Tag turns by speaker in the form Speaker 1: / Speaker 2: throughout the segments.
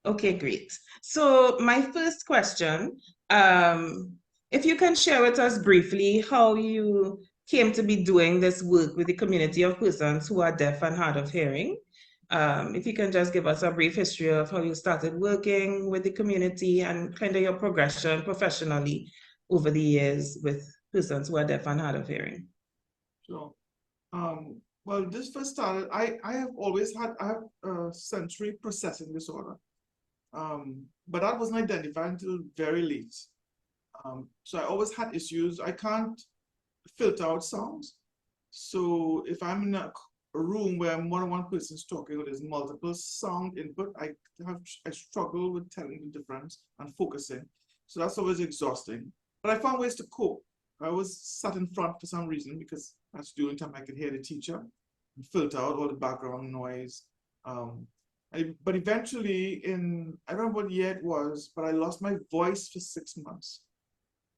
Speaker 1: Okay, great. So my first question, if you can share with us briefly how you came to be doing this work with the community of persons who are deaf and hard of hearing. If you can just give us a brief history of how you started working with the community and kind of your progression professionally over the years with persons who are deaf and hard of hearing.
Speaker 2: Sure. Well, this first started, I have always had, I have sensory processing disorder. But that wasn't identified until very late. So I always had issues. I can't filter out sounds. So if I'm in a room where more than one person is talking or there's multiple sound input, I struggle with telling the difference and focusing. So that's always exhausting. But I found ways to cope. I always sat in front for some reason because that's the only time I could hear the teacher and filter out all the background noise. But eventually, I don't remember what year it was, but I lost my voice for 6 months.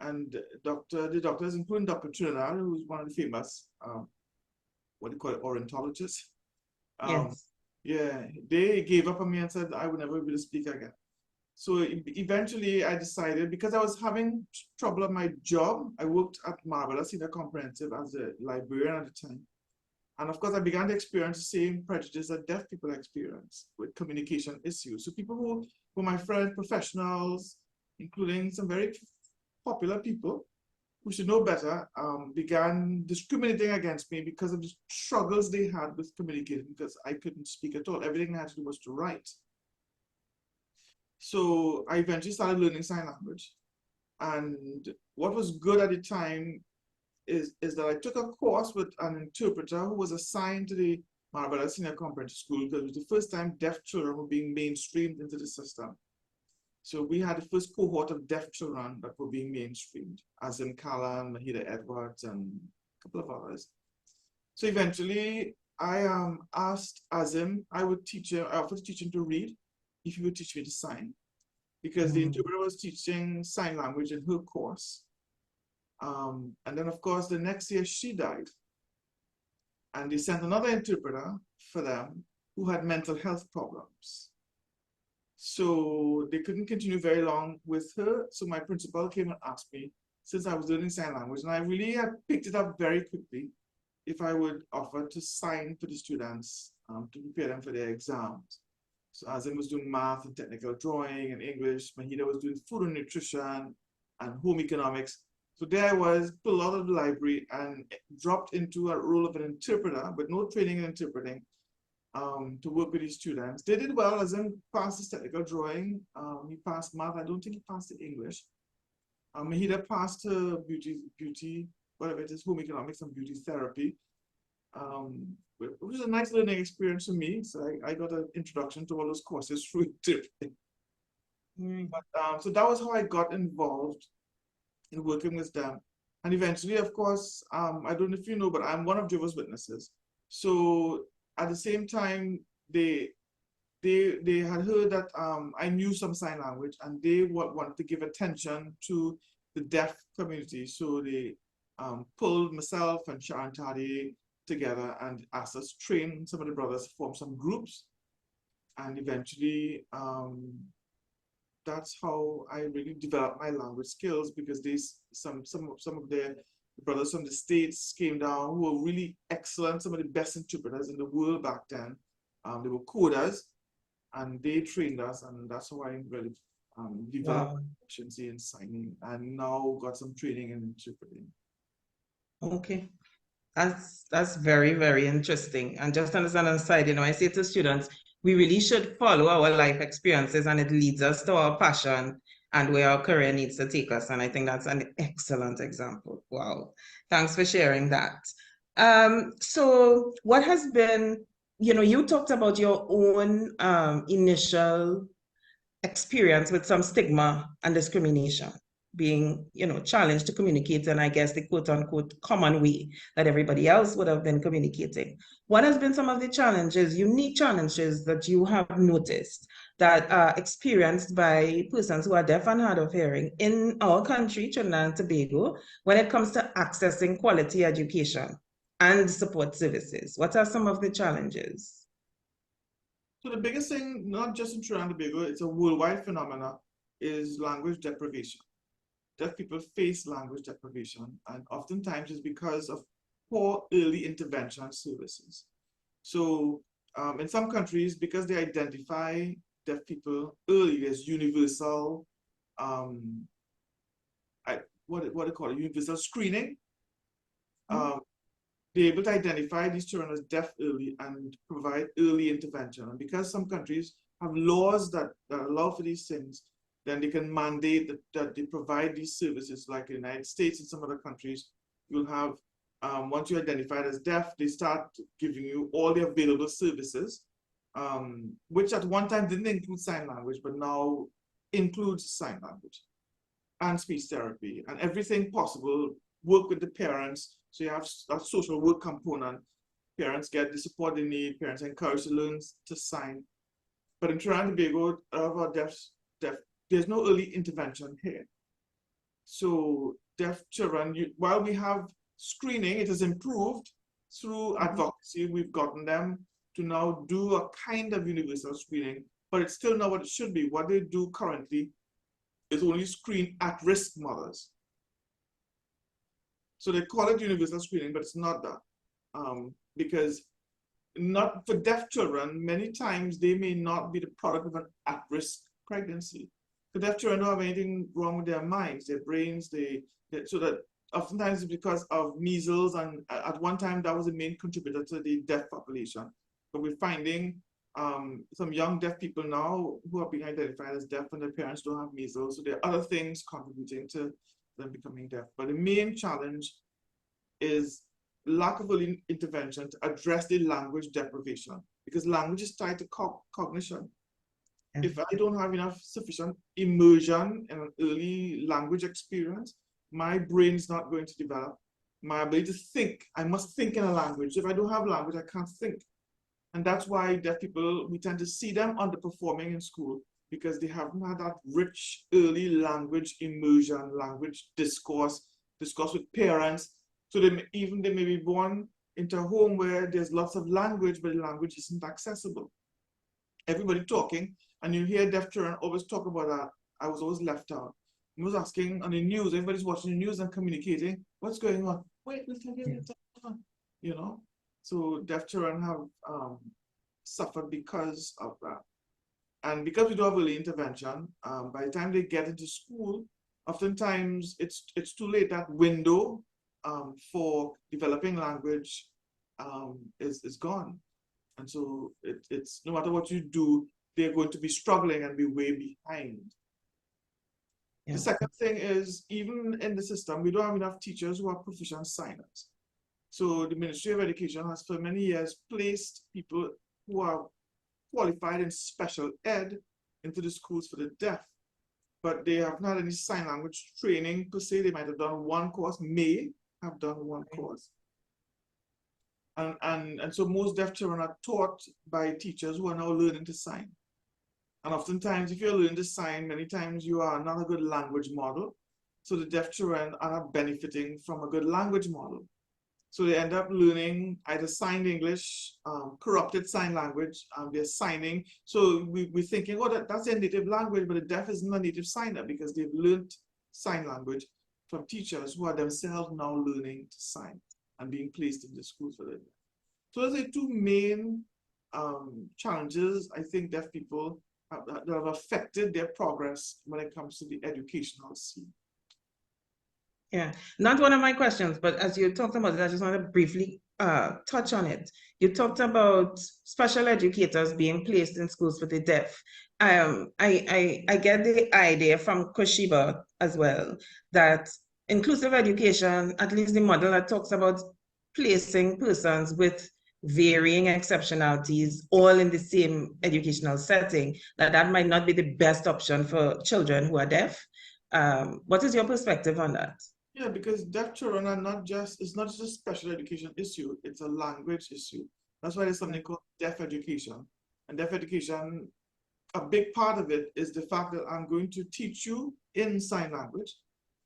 Speaker 2: And the doctors, including Dr. Trinidad, who's one of the famous, what do you call it, ornithologists.
Speaker 1: Yes.
Speaker 2: Yeah, they gave up on me and said I would never be able to speak again. So eventually I decided, because I was having trouble at my job, I worked at Marvelous Senior Comprehensive as a librarian at the time. And of course, I began to experience the same prejudice that deaf people experience with communication issues. So people who were my friends, professionals, including some very popular people who should know better, began discriminating against me because of the struggles they had with communicating, because I couldn't speak at all. Everything I had to do was to write. So I eventually started learning sign language. And what was good at the time is that I took a course with an interpreter who was assigned to the Marabella Senior Comprehensive School, because it was the first time deaf children were being mainstreamed into the system. So we had the first cohort of deaf children that were being mainstreamed, Azim Callan, Mahida Edwards, and a couple of others. So eventually I asked Azim, I offered to teach him to read if he would teach me to sign, because the interpreter was teaching sign language in her course. And then, of course, the next year she died. And they sent another interpreter for them who had mental health problems. So they couldn't continue very long with her. So my principal came and asked me, since I was learning sign language, and I really had picked it up very quickly, if I would offer to sign for the students to prepare them for their exams. So Azim was doing math and technical drawing and English. Mahida was doing food and nutrition and home economics. So there I was, pulled out of the library and dropped into a role of an interpreter, with no training in interpreting, to work with these students. They did well. Azim passed his technical drawing. He passed math. I don't think he passed the English. Mahida passed her beauty, whatever it is, home economics and beauty therapy. It was a nice learning experience for me. So I got an introduction to all those courses through interpreting. But, so that was how I got involved in working with them. And eventually, of course, I don't know if you know, but I'm one of Jehovah's Witnesses. So at the same time, they had heard that I knew some sign language, and they wanted to give attention to the deaf community. So they pulled myself and Sharon Taddy together and asked us to train some of the brothers to form some groups. And eventually, that's how I really developed my language skills, because some of the brothers from the States came down who were really excellent, some of the best interpreters in the world back then. They were coders, and they trained us, and that's how I really developed proficiency in signing, and now got some training in interpreting.
Speaker 1: Okay. That's very, very interesting. And just understand on the side, I say to students, we really should follow our life experiences, and it leads us to our passion and where our career needs to take us. And I think that's an excellent example. Wow. Thanks for sharing that. So what has been, you talked about your own initial experience with some stigma and discrimination, being, challenged to communicate in, I guess, the quote unquote common way that everybody else would have been communicating. What has been some of the challenges, unique challenges that you have noticed that are experienced by persons who are deaf and hard of hearing in our country, Trinidad and Tobago, when it comes to accessing quality education and support services? What are some of the challenges?
Speaker 2: So the biggest thing, not just in Trinidad and Tobago, it's a worldwide phenomena, is language deprivation. Deaf people face language deprivation, and oftentimes it's because of poor early intervention services. So in some countries, because they identify deaf people early, there's universal, what do you call it, universal screening. They're able to identify these children as deaf early and provide early intervention. And because some countries have laws that allow for these things, then they can mandate that they provide these services, like in the United States and some other countries. You'll have, once you're identified as deaf, they start giving you all the available services, which at one time didn't include sign language, but now includes sign language and speech therapy and everything possible. Work with the parents. So you have a social work component. Parents get the support they need. Parents are encouraged to learn to sign. But in Trinidad and Tobago, our deaf, there's no early intervention here. So deaf children, while we have screening, it has improved through advocacy. We've gotten them to now do a kind of universal screening, but it's still not what it should be. What they do currently is only screen at-risk mothers. So they call it universal screening, but it's not that. Because not for deaf children, many times they may not be the product of an at-risk pregnancy. The deaf children don't have anything wrong with their minds, their brains, so that oftentimes it's because of measles, and at one time that was the main contributor to the deaf population. But we're finding some young deaf people now who are being identified as deaf and their parents don't have measles. So there are other things contributing to them becoming deaf. But the main challenge is lack of early intervention to address the language deprivation, because language is tied to cognition. Yeah. If I don't have enough sufficient immersion in an early language experience, my brain's not going to develop. My ability to think, I must think in a language. If I don't have language, I can't think. And that's why deaf people, we tend to see them underperforming in school, because they haven't had that rich early language immersion, language discourse with parents. So they may be born into a home where there's lots of language, but the language isn't accessible. Everybody talking, and you hear deaf children always talk about that. I was always left out. I was asking on the news, everybody's watching the news and communicating, what's going on? Wait, let's you know? So deaf children have suffered because of that. And because we don't have early intervention, by the time they get into school, oftentimes it's too late. That window for developing language is gone. And so it's no matter what you do, they're going to be struggling and be way behind. Yeah. The second thing is, even in the system, we don't have enough teachers who are proficient signers. So the Ministry of Education has for many years placed people who are qualified in special ed into the schools for the deaf, but they have not had any sign language training per se. They might have done one course, may have done one course. And so most deaf children are taught by teachers who are now learning to sign. And oftentimes, if you're learning to sign, many times you are not a good language model. So the deaf children are not benefiting from a good language model. So they end up learning either signed English, corrupted sign language, they're signing. So we're thinking, oh, that's their native language, but the deaf isn't a native signer because they've learned sign language from teachers who are themselves now learning to sign and being placed in the schools for the deaf. So those are the two main challenges I think deaf people that have affected their progress when it comes to the educational scene.
Speaker 1: Yeah, not one of my questions, but as you talked about it, I just want to briefly touch on it. You talked about special educators being placed in schools for the deaf. I get the idea from Koshiba as well, that inclusive education, at least the model that talks about placing persons with varying exceptionalities all in the same educational setting, that might not be the best option for children who are deaf. What is your perspective on that?
Speaker 2: Yeah, because deaf children are it's not just a special education issue, it's a language issue. That's why there's something called deaf education. And deaf education, a big part of it is the fact that I'm going to teach you in sign language,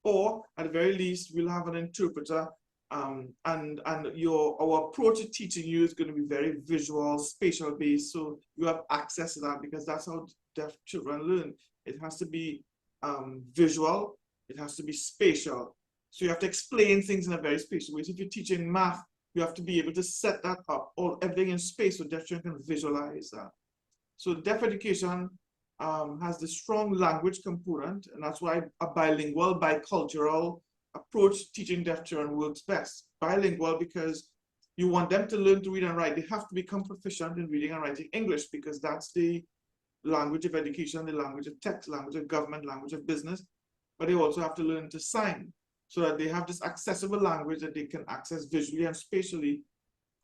Speaker 2: or at the very least, we'll have an interpreter And our approach to teaching you is going to be very visual, spatial based. So you have access to that because that's how deaf children learn. It has to be visual, it has to be spatial. So you have to explain things in a very spatial way. So if you're teaching math, you have to be able to set that up, everything in space so deaf children can visualize that. So deaf education has the strong language component, and that's why a bilingual, bicultural approach to teaching deaf children works best. Bilingual because you want them to learn to read and write. They have to become proficient in reading and writing English because that's the language of education, the language of text, language of government, language of business. But they also have to learn to sign so that they have this accessible language that they can access visually and spatially.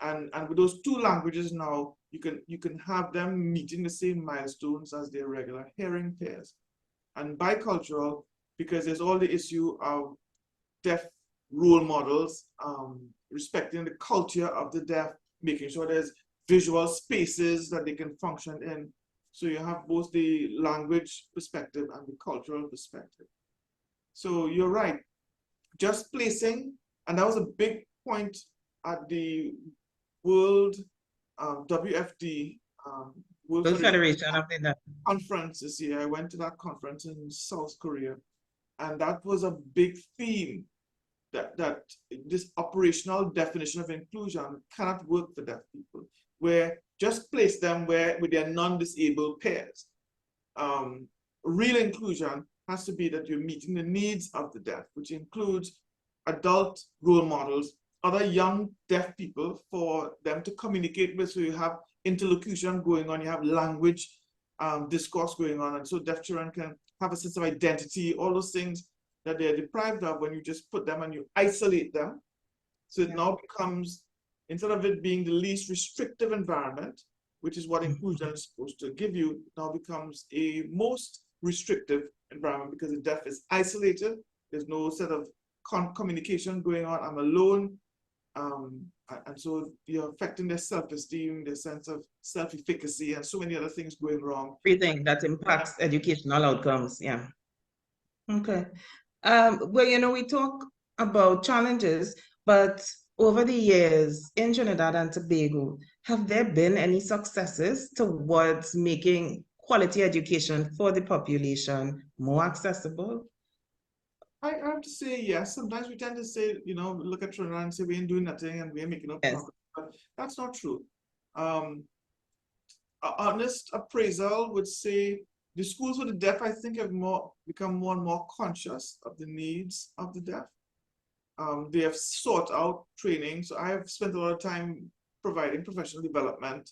Speaker 2: And with those two languages now, you can have them meeting the same milestones as their regular hearing peers. And bicultural, because there's all the issue of deaf role models, respecting the culture of the deaf, making sure there's visual spaces that they can function in. So you have both the language perspective and the cultural perspective. So you're right, just placing, and that was a big point at the World WFD,
Speaker 1: World Federation of the Deaf
Speaker 2: conference this year. I went to that conference in South Korea, and that was a big theme, that this operational definition of inclusion cannot work for deaf people, where just place them with their non-disabled peers. Real inclusion has to be that you're meeting the needs of the deaf, which includes adult role models, other young deaf people for them to communicate with. So you have interlocution going on, you have language discourse going on, and so deaf children can have a sense of identity, all those things that they're deprived of when you just put them and you isolate them. So it now becomes, instead of it being the least restrictive environment, which is what inclusion is supposed to give you, it now becomes a most restrictive environment because the deaf is isolated. There's no set of communication going on. I'm alone. And so you're affecting their self-esteem, their sense of self-efficacy, and so many other things going wrong.
Speaker 1: everything that impacts educational outcomes. Yeah. Okay. Well, we talk about challenges, but over the years in Trinidad and Tobago, have there been any successes towards making quality education for the population more accessible?
Speaker 2: I have to say yes. Sometimes we tend to say, look at Trinidad and say we ain't doing nothing and we're making no progress. But that's not true. An honest appraisal would say the schools for the deaf, I think, have become more and more conscious of the needs of the deaf. They have sought out training. So I have spent a lot of time providing professional development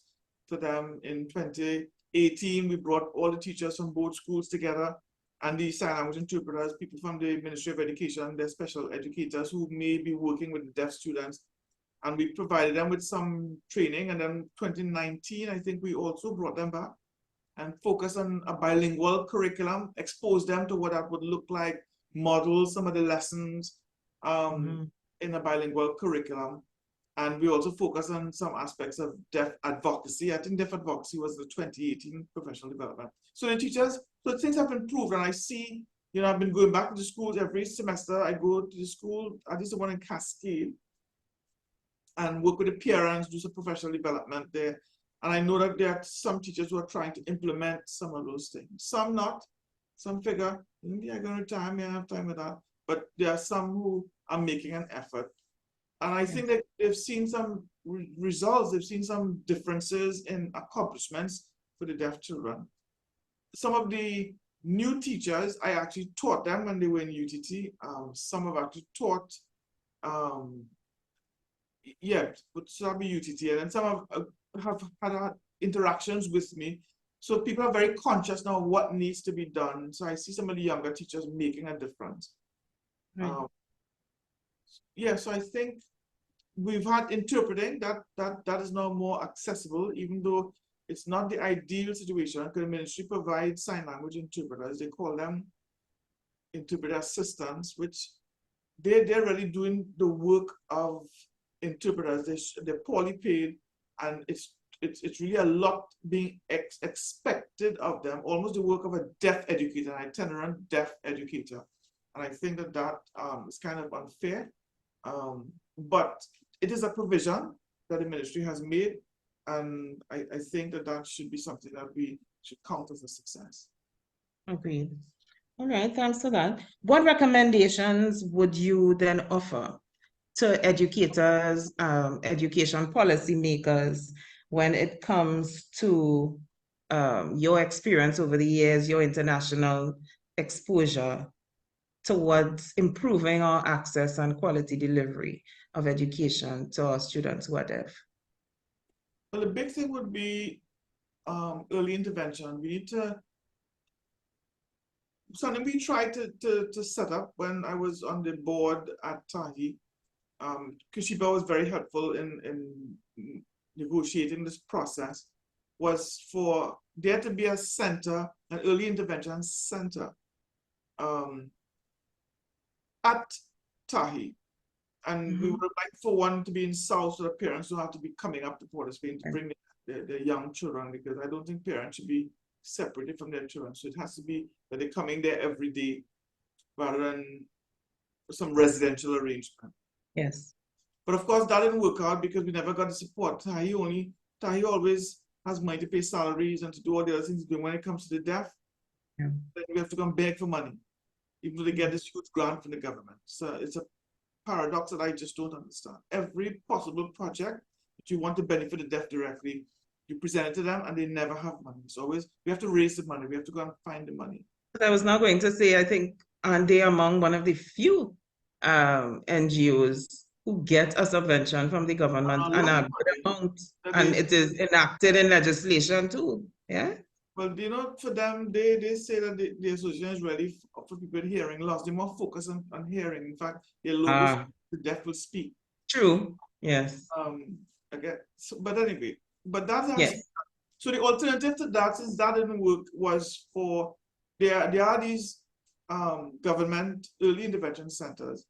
Speaker 2: to them. In 2018, we brought all the teachers from both schools together and the sign language interpreters, people from the Ministry of Education, their special educators who may be working with deaf students. And we provided them with some training. And then 2019, I think we also brought them back and focused on a bilingual curriculum, exposed them to what that would look like, model some of the lessons in a bilingual curriculum. And we also focus on some aspects of deaf advocacy. I think deaf advocacy was the 2018 professional development. So the teachers, so things have improved. And I see, I've been going back to the schools every semester. I go to the school, at least the one in Cascade, and work with the parents, do some professional development there. And I know that there are some teachers who are trying to implement some of those things. Some not. Some figure, maybe I'm going to retire, I have time with that. But there are some who are making an effort. And I think that they've seen some results. They've seen some differences in accomplishments for the deaf children. Some of the new teachers, I actually taught them when they were in UTT. Some have actually taught, but some be UTT. And then some have had interactions with me. So people are very conscious now of what needs to be done. So I see some of the younger teachers making a difference. Right. So I think we've had interpreting that is now more accessible, even though it's not the ideal situation because the ministry provides sign language interpreters. They call them interpreter assistants, which they're really doing the work of interpreters. They're poorly paid, and it's really a lot being expected of them, almost the work of a deaf educator, an itinerant deaf educator. And I think that is kind of unfair. but it is a provision that the ministry has made, and I think that that should be something that we should count as a success.
Speaker 1: Agreed. All right, thanks for that. What recommendations would you then offer to educators, education policy makers, when it comes to your experience over the years, your international exposure towards improving our access and quality delivery of education to our students who are deaf?
Speaker 2: Well, the big thing would be early intervention. We need to, something we tried to set up when I was on the board at Tahi. Kushiba was very helpful in negotiating this process, was for there to be a center, an early intervention center at Tahi. And we would like for one to be in South, so the parents don't have to be coming up to Port of Spain to bring their young children, because I don't think parents should be separated from their children. So it has to be that they're coming there every day rather than some residential arrangement.
Speaker 1: Yes.
Speaker 2: But of course, that didn't work out because we never got the support. Tahi always has money to pay salaries and to do all the other things. But when it comes to the deaf, then we have to come beg for money, even though they get this huge grant from the government. So it's a paradox that I just don't understand. Every possible project that you want to benefit the deaf directly, you present it to them and they never have money. It's always, we have to raise the money. We have to go and find the money.
Speaker 1: I was not going to say, I think, aren't they among one of the few NGOs who get a subvention from the government and a good amount, and it is enacted in legislation too, yeah?
Speaker 2: Well, you know, for them, they say that the association is ready for people with hearing loss. They're more focused on hearing. In fact, their logo, the deaf will speak.
Speaker 1: True, yes.
Speaker 2: Okay. So, but anyway, but that has,
Speaker 1: yes.
Speaker 2: So the alternative to that, since that didn't work, was for, there are these government early intervention centers.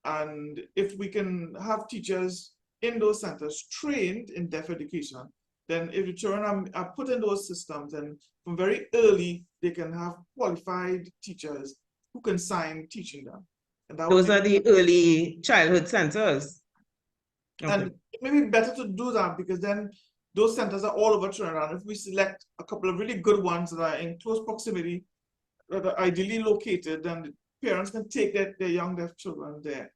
Speaker 2: And if we can have teachers in those centers trained in deaf education, then if the children are put in those systems, and from very early, they can have qualified teachers who can sign teaching them. And
Speaker 1: those are the early childhood centers.
Speaker 2: Okay. And it may be better to do that, because then those centers are all over Trinidad. If we select a couple of really good ones that are in close proximity, that are ideally located, then the parents can take their young deaf children there.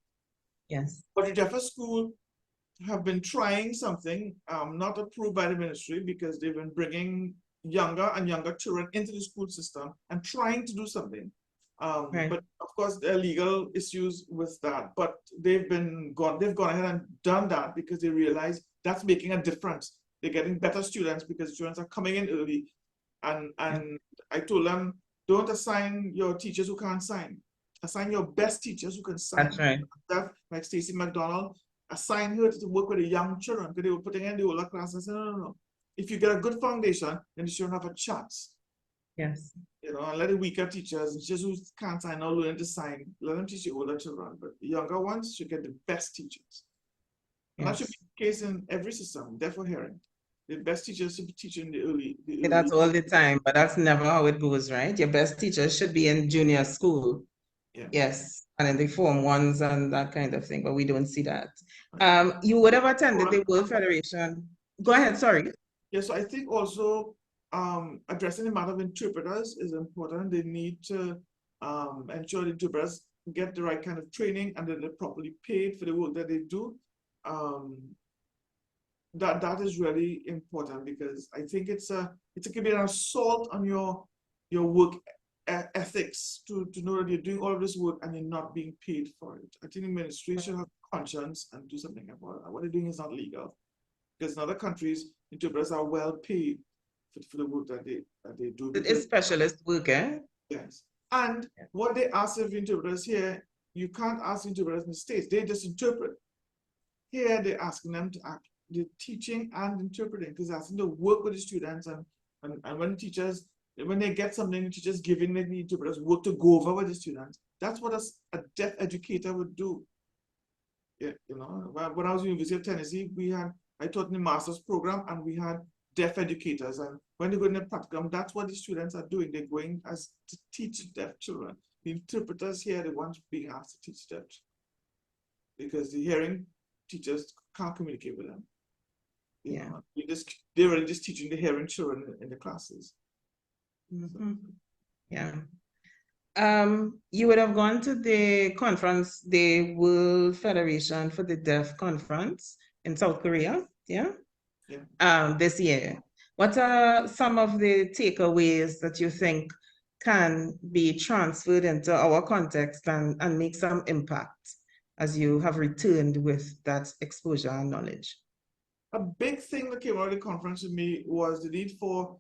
Speaker 1: Yes.
Speaker 2: But the Deaf School have been trying something not approved by the ministry, because they've been bringing younger and younger children into the school system and trying to do something. But of course, there are legal issues with that. But they've gone ahead and done that because they realize that's making a difference. They're getting better students because students are coming in early. And I told them, don't assign your teachers who can't sign. Assign your best teachers who can sign.
Speaker 1: That's right.
Speaker 2: Like Stacey McDonald, assign her to work with the young children, because they were putting in the older class. I said, no. If you get a good foundation, then the children have a chance.
Speaker 1: Yes.
Speaker 2: You know, and let the weaker teachers who can't sign or learn to sign, let them teach the older children. But the younger ones should get the best teachers. And that should be the case in every system, deaf or hearing. The best teachers should be teaching the early.
Speaker 1: That's all the time, but that's never how it goes, right? Your best teachers should be in junior school.
Speaker 2: Yeah.
Speaker 1: Yes, and in the Form 1s and that kind of thing, but we don't see that. You would have attended the World Federation. Go ahead, sorry.
Speaker 2: Yes, so I think also addressing the matter of interpreters is important. They need to ensure the interpreters get the right kind of training and that they're properly paid for the work that they do. That is really important, because I think it could be an assault on your work ethics to know that you're doing all of this work and you're not being paid for it. I think the ministry should have conscience and do something about it. What they're doing is not legal, because in other countries, interpreters are well paid for the work that they do.
Speaker 1: It is specialist work, eh?
Speaker 2: Yes. And what they ask of interpreters here, you can't ask interpreters in the States. They just interpret. Here, they're asking them to act, the teaching and interpreting, because they're asking to work with the students, and when teachers, when they get something, the teachers giving the interpreters work to go over with the students. That's what a deaf educator would do. Yeah, you know, when I was at the University of Tennessee, I taught in the master's program, and we had deaf educators. And when they go in the practicum, that's what the students are doing. They're going as to teach deaf children. The interpreters here are the ones being asked to teach deaf. because the hearing teachers can't communicate with them. You
Speaker 1: Yeah.
Speaker 2: know, they're really just teaching the hearing children in the classes.
Speaker 1: Mm-hmm. Yeah. You would have gone to the conference, the World Federation for the Deaf conference in South Korea, yeah?
Speaker 2: Yeah.
Speaker 1: This year. What are some of the takeaways that you think can be transferred into our context and make some impact as you have returned with that exposure and knowledge?
Speaker 2: A big thing that came out of the conference with me was the need for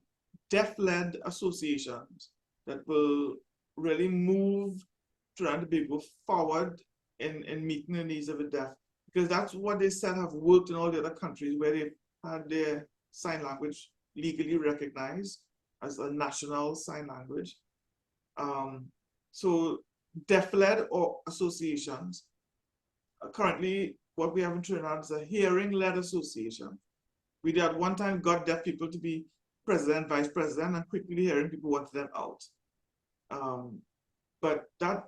Speaker 2: deaf-led associations that will really move Trinidad and Tobago forward in meeting the needs of the deaf. Because that's what they said have worked in all the other countries where they've had their sign language legally recognized as a national sign language. So deaf-led or associations. Currently, what we have in Trinidad is a hearing-led association. We at one time got deaf people to be president, vice president, and quickly hearing people wanted them out. But that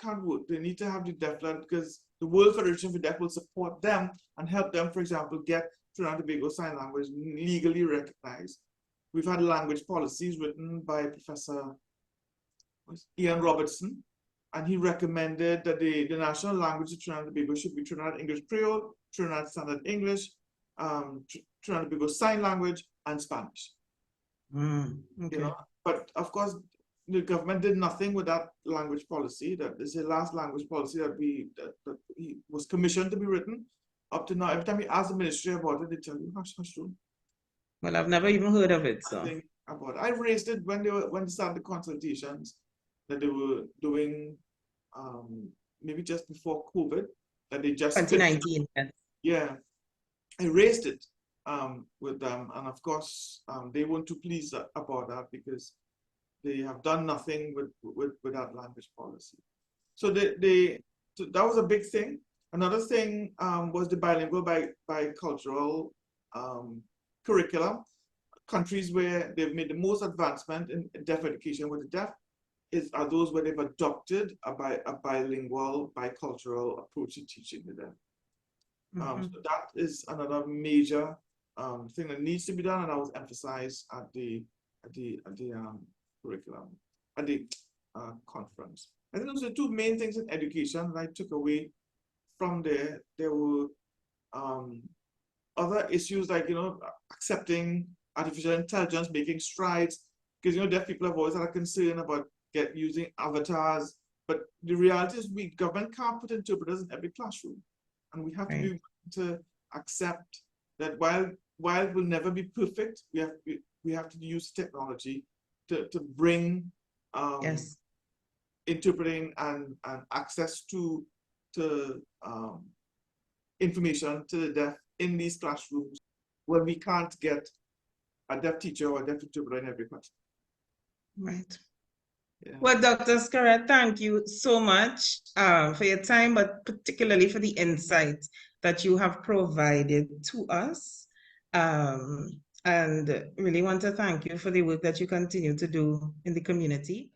Speaker 2: can't work. They need to have the deaf-led because the World Federation for Deaf will support them and help them, for example, get Trinidad and Tobago Sign Language legally recognized. We've had language policies written by Professor Ian Robertson, and he recommended that the national language of Trinidad and Tobago should be Trinidad English Creole, Trinidad Standard English, Trinidad and Tobago Sign Language, and Spanish.
Speaker 1: Okay.
Speaker 2: You know, but of course, the government did nothing with that language policy. That is the last language policy that was commissioned to be written. Up to now, every time you ask the ministry about it, they tell you, hush, hush, don't.
Speaker 1: Well, I've never even heard of it, so.
Speaker 2: I raised it when they started the consultations that they were doing, maybe just before COVID, that they just
Speaker 1: 2019.
Speaker 2: Yeah, I raised it with them, and of course they weren't too pleased about that because they have done nothing with that language policy. So so that was a big thing. Another thing was the bilingual bicultural curriculum. Countries where they've made the most advancement in deaf education with the deaf are those where they've adopted a bilingual bicultural approach to teaching the deaf. So that is another major thing that needs to be done, and that was emphasized at the curriculum, at the conference. I think those are the two main things in education that I took away from there. There were other issues like, accepting artificial intelligence, making strides, because, deaf people have always had a concern about using avatars, but the reality is government can't put interpreters in every classroom. And we have to be willing to accept that while it will never be perfect, we have to use technology to bring interpreting and access to information to the deaf in these classrooms when we can't get a deaf teacher or a deaf interpreter in every classroom.
Speaker 1: Right.
Speaker 2: Yeah.
Speaker 1: Well, Dr. Skerrit, thank you so much for your time, but particularly for the insight that you have provided to us. And really want to thank you for the work that you continue to do in the community.